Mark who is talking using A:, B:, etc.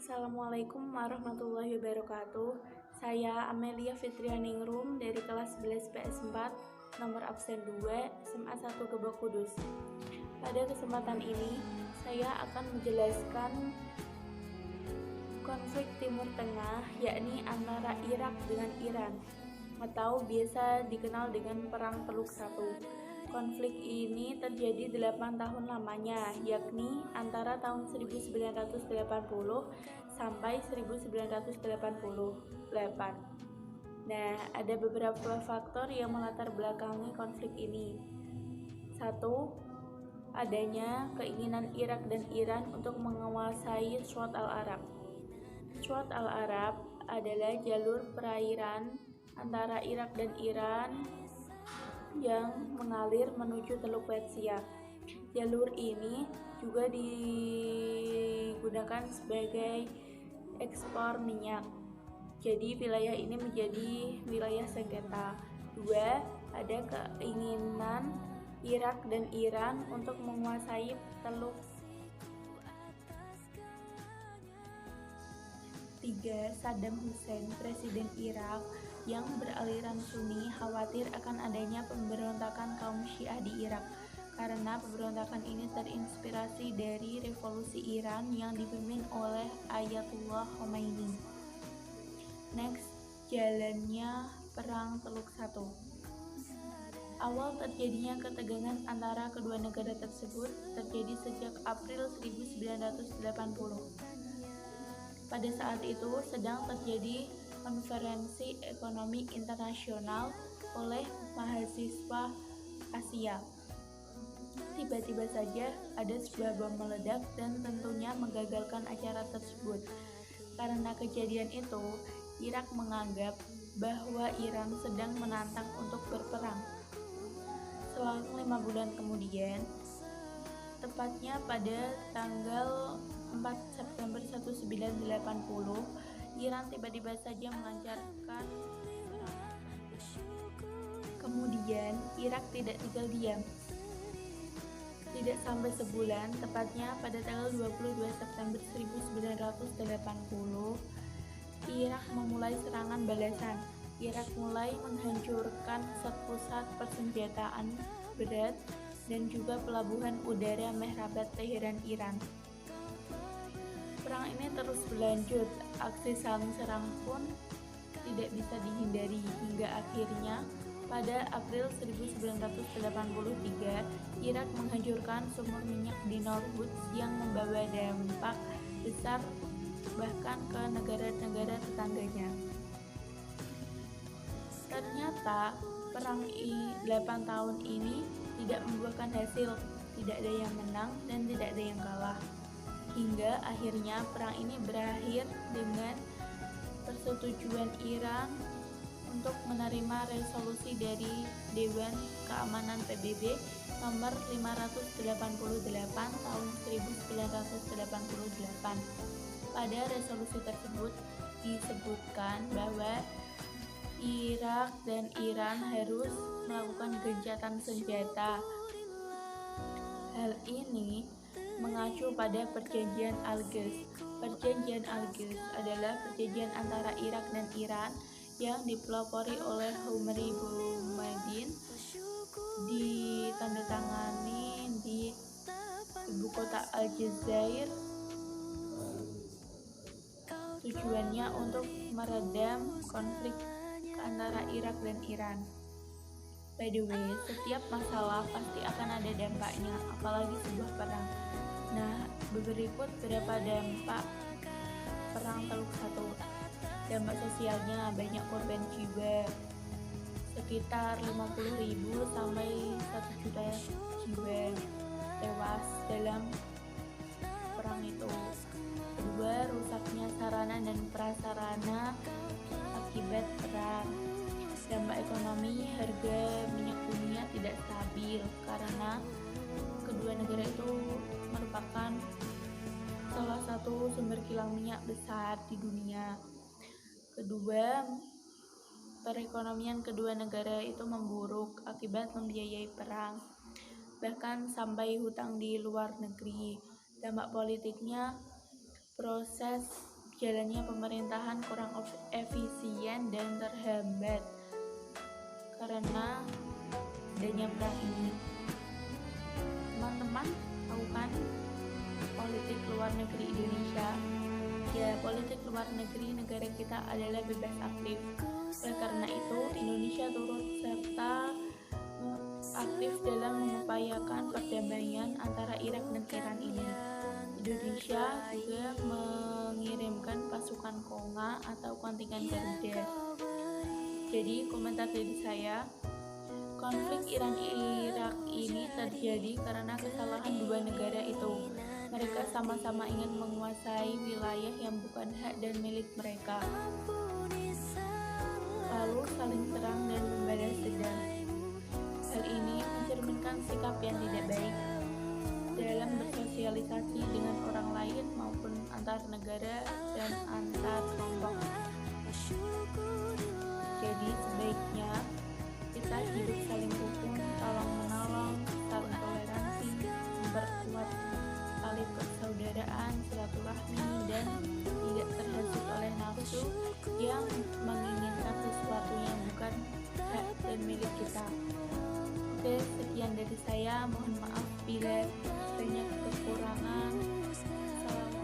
A: Assalamualaikum warahmatullahi wabarakatuh. Saya Amelia Fitrianingrum dari kelas 11 PS4, nomor absen 2, SMA 1 Gebok Kudus. Pada kesempatan ini, saya akan menjelaskan konflik Timur Tengah, yakni antara Irak dengan Iran, atau biasa dikenal dengan Perang Teluk Satu. Konflik ini terjadi 8 tahun lamanya, yakni antara tahun 1980 sampai 1988. Nah, ada beberapa faktor yang melatar belakangi konflik ini. 1. Adanya keinginan Irak dan Iran untuk menguasai Shuat al-Arab. Shuat al-Arab adalah jalur perairan antara Irak dan Iran yang mengalir menuju Teluk Persia. Jalur ini juga digunakan sebagai ekspor minyak. Jadi wilayah ini menjadi wilayah sengketa. 2. Ada keinginan Irak dan Iran untuk menguasai Teluk. 3. Saddam Hussein, presiden Irak yang beraliran Sunni, khawatir akan adanya pemberontakan kaum Syiah di Irak karena pemberontakan ini terinspirasi dari revolusi Iran yang dipimpin oleh Ayatullah Khomeini. Next, jalannya Perang Teluk Satu. Awal terjadinya ketegangan antara kedua negara tersebut terjadi sejak April 1980. Pada saat itu sedang terjadi konferensi ekonomi internasional oleh mahasiswa Asia. Tiba-tiba saja ada sebuah bom meledak dan tentunya menggagalkan acara tersebut. Karena kejadian itu, Irak menganggap bahwa Iran sedang menantang untuk berperang. Selang 5 bulan kemudian, tepatnya pada tanggal 4 September 1980, Iran tiba-tiba saja melancarkan serangan. Kemudian, Irak tidak tinggal diam. Tidak sampai sebulan, tepatnya pada tanggal 22 September 1980, Irak memulai serangan balasan. Irak mulai menghancurkan pusat persenjataan berat dan juga pelabuhan udara Mehrabat Teheran, Iran. Perang ini terus berlanjut, aksi saling serang pun tidak bisa dihindari hingga akhirnya pada April 1983, Irak menghancurkan sumur minyak di Norwoods yang membawa dampak besar bahkan ke negara-negara tetangganya. Ternyata perang 8 tahun ini tidak membuahkan hasil, tidak ada yang menang dan tidak ada yang kalah. Hingga akhirnya perang ini berakhir dengan persetujuan Iran untuk menerima resolusi dari Dewan Keamanan PBB nomor 588 tahun 1988. Pada resolusi tersebut disebutkan bahwa Irak dan Iran harus melakukan gencatan senjata. Hal ini mengacu pada Perjanjian Algiers. Perjanjian Algiers adalah perjanjian antara Irak dan Iran yang dipelopori oleh Houari Boumediene, ditandatangani di ibu kota Aljazair. Tujuannya untuk meredam konflik antara Irak dan Iran. By the way, setiap masalah pasti akan ada dampaknya, apalagi sebuah perang. Nah, berikut beberapa dampak Perang Teluk Satu. Dampak sosialnya banyak korban jiwa, sekitar 50.000 sampai 1 juta jiwa tewas dalam perang itu. Kedua, rusaknya sarana dan prasarana akibat perang. Dampak ekonomi, harga minyak dunia tidak stabil karena kedua negara itu merupakan salah satu sumber kilang minyak besar di dunia. Kedua, perekonomian kedua negara itu memburuk akibat membiayai perang, bahkan sampai hutang di luar negeri. Dampak politiknya, proses jalannya pemerintahan kurang efisien dan terhambat karena adanya perang ini. Teman-teman tahu kan politik luar negeri Indonesia? Ya, politik luar negeri negara kita adalah bebas aktif. Oleh karena itu, Indonesia turut serta aktif dalam mengupayakan perdamaian antara Irak dan Iran ini. Indonesia juga mengirimkan pasukan Konga atau kontingen Garuda. Jadi, komentar dari saya, konflik Iran-Irak ini terjadi karena kesalahan dua negara itu. Mereka sama-sama ingin menguasai wilayah yang bukan hak dan milik mereka, lalu saling serang dan membalas dendam. Hal ini mencerminkan sikap yang tidak baik dalam bersosialisasi dengan orang lain maupun antar negara dan antar kelompok. Jadi sebaiknya kita hidup saling rukun, tolong-menolong, saling toleransi, memperkuat tali persaudaraan, silaturahmi, dan tidak terhasut oleh nafsu yang menginginkan sesuatu yang bukan hak dan milik kita. Oke, sekian dari saya. Mohon maaf bila banyak kekurangan. Salam.